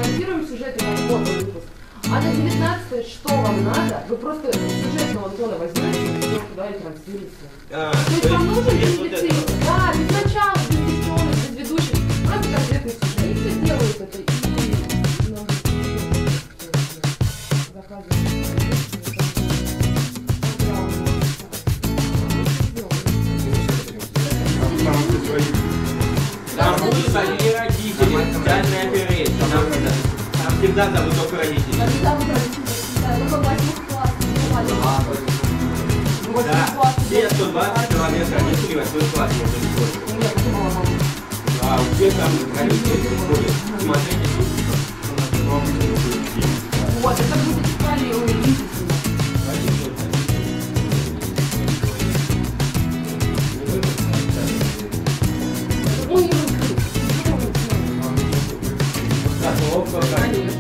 монтируем сюжеты на вот выпуск. А на 19 что вам надо, вы просто сюжетного тона возьмете и все туда и транслируете. То есть вам нужен репетитор. Да, без начала, без диктона, без ведущих. Просто конкретный сюжет. И все делают это. И нам заказывают. Там будут свои родители, специальная операция. Там всегда зовут только родители. Там всегда зовут родители. Да, только 8 классов. Да, все 120 человек родителей 8 класс можно использовать. А у всех там родители приходят. Смотрите. Вот, это будет спали увидите. Конечно.